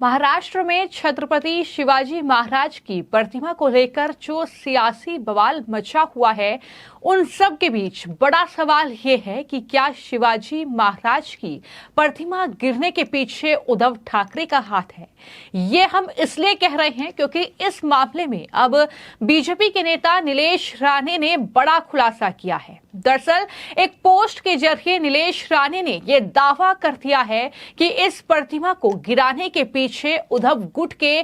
महाराष्ट्र में छत्रपति शिवाजी महाराज की प्रतिमा को लेकर जो सियासी बवाल मचा हुआ है, उन सब के बीच बड़ा सवाल ये है कि क्या शिवाजी महाराज की प्रतिमा गिरने के पीछे उद्धव ठाकरे का हाथ है। ये हम इसलिए कह रहे हैं क्योंकि इस मामले में अब बीजेपी के नेता नीलेश राणे ने बड़ा खुलासा किया है। दरअसल एक पोस्ट के जरिए नीलेश राणे ने यह दावा कर दिया है कि इस प्रतिमा को गिराने के पीछे उद्धव गुट के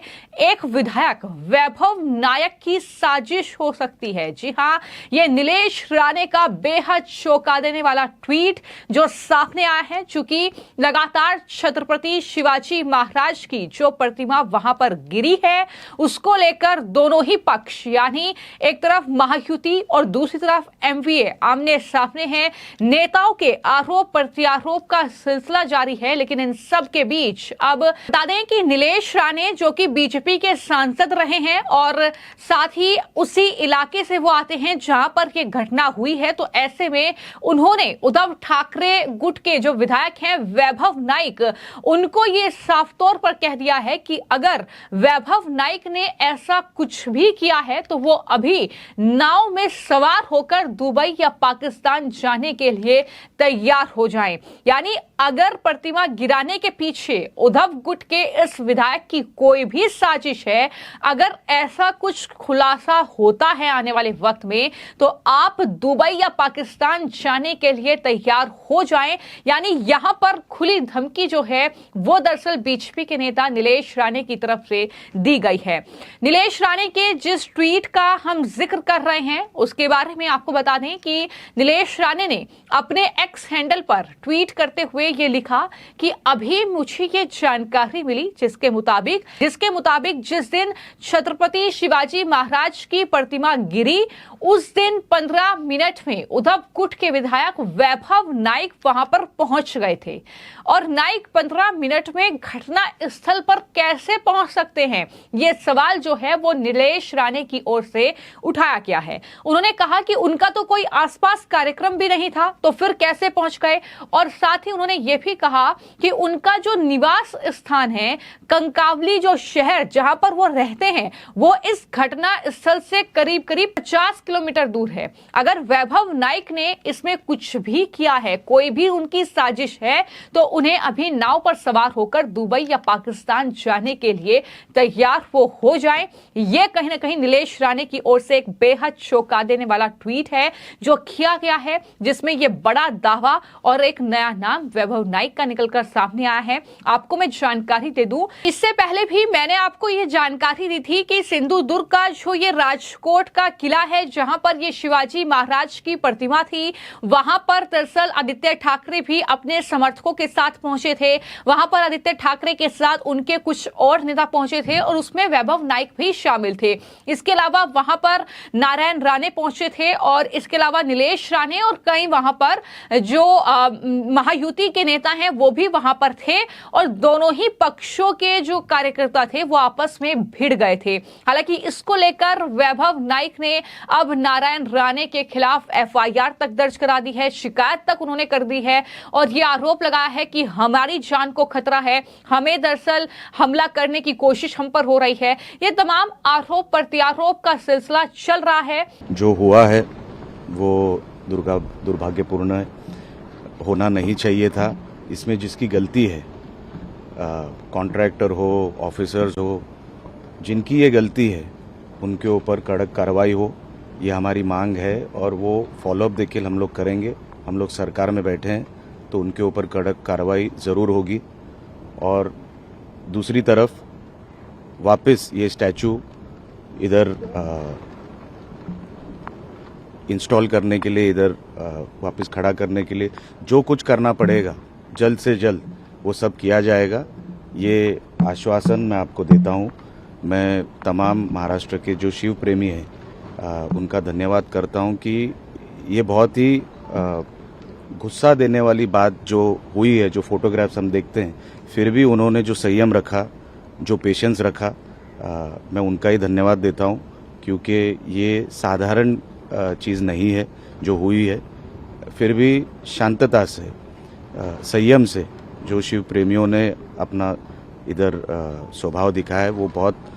एक विधायक वैभव नायक की साजिश हो सकती है। जी हां, यह नीलेश राणे का बेहद चौंका देने वाला ट्वीट जो सामने आया है। चूंकि लगातार छत्रपति शिवाजी महाराज की जो प्रतिमा वहां पर गिरी है, उसको लेकर दोनों ही पक्ष यानी एक तरफ महायुति और दूसरी तरफ एमवीए आमने सामने हैं। नेताओं के आरोप प्रत्यारोप का सिलसिला जारी है। लेकिन इन सब के बीच अब बता दें कि नीलेश राणे जो कि बीजेपी के सांसद रहे हैं और साथ ही उसी इलाके से वो आते हैं जहां पर यह घटना हुई है, तो ऐसे में उन्होंने उद्धव ठाकरे गुट के जो विधायक हैं वैभव नाइक, उनको ये साफ तौर पर कह दिया है कि अगर वैभव नाइक ने ऐसा कुछ भी किया है तो वो अभी नाव में सवार होकर दुबई या पाकिस्तान जाने के लिए तैयार हो जाएं। यानी अगर प्रतिमा गिराने के पीछे उद्धव गुट के इस विधायक की कोई भी साजिश है, अगर ऐसा कुछ खुलासा होता है आने वाले वक्त में, तो आप दुबई या पाकिस्तान जाने के लिए तैयार हो जाएं। यानी यहां पर खुली धमकी जो है वो दरअसल बीजेपी के नेता नीलेश राणे की तरफ से दी गई है। नीलेश राणे के जिस ट्वीट का हम जिक्र कर रहे हैं उसके बारे में आपको बता दें कि नीलेश राणे ने अपने एक्स हैंडल पर ट्वीट करते हुए ये लिखा कि अभी मुझे ये जानकारी मिली जिसके मुताबिक जिस दिन छत्रपति शिवाजी महाराज की प्रतिमा गिरी, उस दिन 15 मिनट में उद्धव गुट के विधायक वैभव नाइक वहां पर पहुंच गए थे। और नाइक 15 मिनट में घटना स्थल पर कैसे पहुंच सकते हैं, यह सवाल जो है वो नीलेश राणे की ओर से उठाया गया है। उन्होंने कहा कि उनका तो कोई आसपास कार्यक्रम भी नहीं था, तो फिर कैसे पहुंच गए। और साथ ही उन्होंने ये भी कहा कि उनका जो निवास स्थान है कंकावली, जो शहर जहां पर वो रहते हैं, वो इस घटना स्थल से करीब 50 किलोमीटर दूर है। अगर वैभव नाइक ने इसमें कुछ भी किया है, कोई भी उनकी साजिश है, तो उन्हें अभी नाव पर सवार होकर दुबई या पाकिस्तान जाने के लिए तैयार वो हो जाएं। ये कहीं ना कहीं नीलेश राणे की ओर से एक बेहद चौंका देने वाला ट्वीट है जो किया गया है, जिसमें यह बड़ा दावा और एक नया नाम वैभव नाइक का निकलकर सामने आया है। आपको मैं जानकारी दे दूं, इससे पहले भी मैंने आपको यह जानकारी दी थी कि सिंधुदुर्ग का जो ये राजकोट का किला है जहां पर ये शिवाजी महाराज की प्रतिमा थी, वहां पर दरअसल आदित्य ठाकरे भी अपने समर्थकों के साथ पहुंचे थे। वहां पर आदित्य ठाकरे के साथ उनके कुछ और नेता पहुंचे थे और उसमें वैभव नाइक भी शामिल थे। इसके अलावा वहां पर नारायण राणे पहुंचे थे और इसके अलावा नीलेश राणे और कई वहां पर जो महायुति के नेता हैं वो भी वहां पर थे और दोनों ही पक्षों के जो कार्यकर्ता थे वो आपस में भिड़ गए थे। हालांकि इसको लेकर वैभव नाइक ने अब नारायण राणे के खिलाफ एफआईआर तक दर्ज करा दी है, शिकायत तक उन्होंने कर दी है और ये आरोप लगाया है कि हमारी जान को खतरा है, हमें दरअसल हमला करने की कोशिश हम पर हो रही है। ये तमाम आरोप प्रत्यारोप का सिलसिला चल रहा है। जो हुआ है वो दुर्भाग्यपूर्ण है, होना नहीं चाहिए था। इसमें जिसकी गलती है, कॉन्ट्रैक्टर हो, ऑफिसर्स हो, जिनकी ये गलती है उनके ऊपर कड़क कार्रवाई हो, ये हमारी मांग है और वो फॉलोअप देखिए हम लोग करेंगे। हम लोग सरकार में बैठे हैं तो उनके ऊपर कड़क कार्रवाई ज़रूर होगी। और दूसरी तरफ वापस ये स्टैचू इधर इंस्टॉल करने के लिए, इधर वापस खड़ा करने के लिए जो कुछ करना पड़ेगा जल्द से जल्द वो सब किया जाएगा। ये आश्वासन मैं आपको देता हूँ। मैं तमाम महाराष्ट्र के जो शिव प्रेमी हैं उनका धन्यवाद करता हूँ कि ये बहुत ही गुस्सा देने वाली बात जो हुई है, जो फोटोग्राफ्स हम देखते हैं, फिर भी उन्होंने जो संयम रखा, जो पेशेंस रखा, मैं उनका ही धन्यवाद देता हूँ क्योंकि ये साधारण चीज़ नहीं है जो हुई है। फिर भी शांतता से, संयम से जो शिव प्रेमियों ने अपना इधर स्वभाव दिखाया है वो बहुत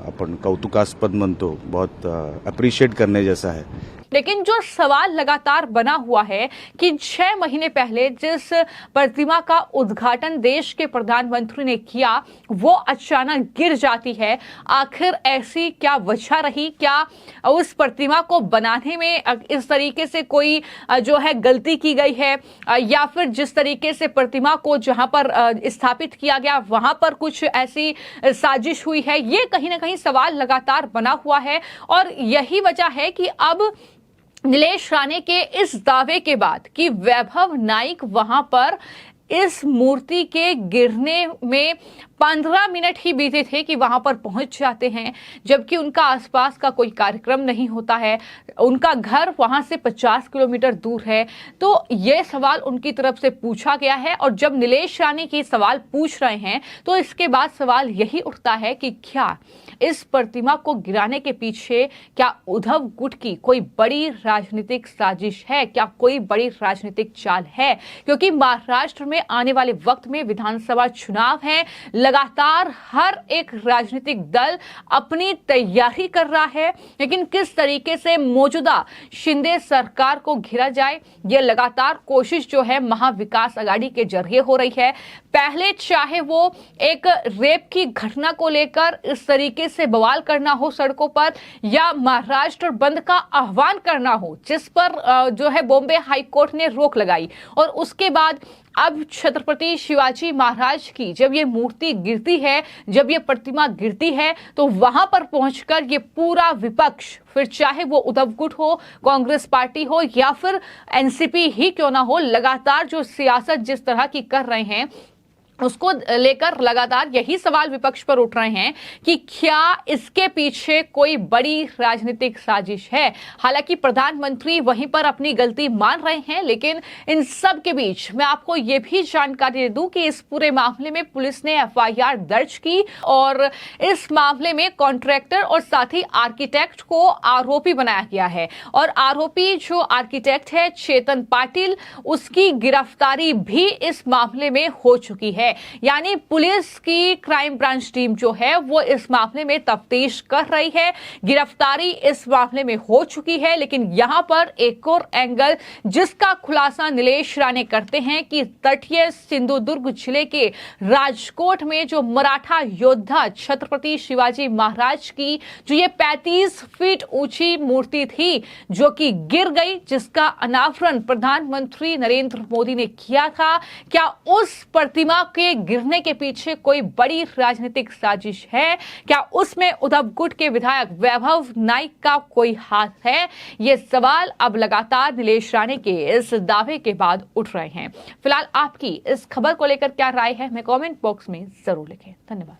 अपन कौतुकास्पद म्हणतो, बहुत अप्रिशिएट करने जैसा है। लेकिन जो सवाल लगातार बना हुआ है कि 6 महीने पहले जिस प्रतिमा का उद्घाटन देश के प्रधानमंत्री ने किया वो अचानक गिर जाती है, आखिर ऐसी क्या वजह रही? क्या उस प्रतिमा को बनाने में इस तरीके से कोई जो है गलती की गई है, या फिर जिस तरीके से प्रतिमा को जहां पर स्थापित किया गया वहां पर कुछ ऐसी साजिश हुई है? ये कहीं ना कहीं सवाल लगातार बना हुआ है और यही वजह है कि अब नीलेश राणे के इस दावे के बाद कि वैभव नाइक वहां पर इस मूर्ति के गिरने में 15 मिनट ही बीते थे कि वहां पर पहुंच जाते हैं, जबकि उनका आसपास का कोई कार्यक्रम नहीं होता है, उनका घर वहां से 50 किलोमीटर दूर है। तो ये सवाल उनकी तरफ से पूछा गया है और जब नीलेश राणे की सवाल पूछ रहे हैं तो इसके बाद सवाल यही उठता है कि क्या इस प्रतिमा को गिराने के पीछे क्या उद्धव गुट की कोई बड़ी राजनीतिक साजिश है? क्या कोई बड़ी राजनीतिक चाल है? क्योंकि महाराष्ट्र में आने वाले वक्त में विधानसभा चुनाव है, लगातार हर एक राजनीतिक दल अपनी तैयारी कर रहा है, लेकिन किस तरीके से मौजूदा शिंदे सरकार को घेरा जाए ये लगातार कोशिश जो है महाविकास आघाड़ी के जरिए हो रही है। पहले चाहे वो एक रेप की घटना को लेकर इस तरीके से बवाल करना हो सड़कों पर, या महाराष्ट्र बंद का आह्वान करना हो जिस पर जो है बॉम्बे हाई कोर्ट ने रोक लगाई, और उसके बाद अब छत्रपति शिवाजी महाराज की जब ये मूर्ति गिरती है, जब ये प्रतिमा गिरती है, तो वहां पर पहुंचकर ये पूरा विपक्ष, फिर चाहे वो उद्धव गुट हो, कांग्रेस पार्टी हो या फिर एनसीपी ही क्यों ना हो, लगातार जो सियासत जिस तरह की कर रहे हैं उसको लेकर लगातार यही सवाल विपक्ष पर उठ रहे हैं कि क्या इसके पीछे कोई बड़ी राजनीतिक साजिश है। हालांकि प्रधानमंत्री वहीं पर अपनी गलती मान रहे हैं, लेकिन इन सब के बीच मैं आपको यह भी जानकारी दे दूं कि इस पूरे मामले में पुलिस ने एफआईआर दर्ज की और इस मामले में कॉन्ट्रैक्टर और साथ ही आर्किटेक्ट को आरोपी बनाया गया है, और आरोपी जो आर्किटेक्ट है चेतन पाटिल, उसकी गिरफ्तारी भी इस मामले में हो चुकी है। यानी पुलिस की क्राइम ब्रांच टीम जो है वो इस मामले में तफ्तीश कर रही है, गिरफ्तारी इस मामले में हो चुकी है। लेकिन यहां पर एक और एंगल जिसका खुलासा नीलेश राणे करते हैं कि तटीय सिंधुदुर्ग जिले के राजकोट में जो मराठा योद्धा छत्रपति शिवाजी महाराज की जो ये 35 फीट ऊंची मूर्ति थी जो कि गिर गई, जिसका अनावरण प्रधानमंत्री नरेंद्र मोदी ने किया था, क्या उस प्रतिमा के गिरने के पीछे कोई बड़ी राजनीतिक साजिश है? क्या उसमें उद्धव गुट के विधायक वैभव नाइक का कोई हाथ है? ये सवाल अब लगातार नीलेश राणे के इस दावे के बाद उठ रहे हैं। फिलहाल आपकी इस खबर को लेकर क्या राय है, हमें कमेंट बॉक्स में जरूर लिखें। धन्यवाद।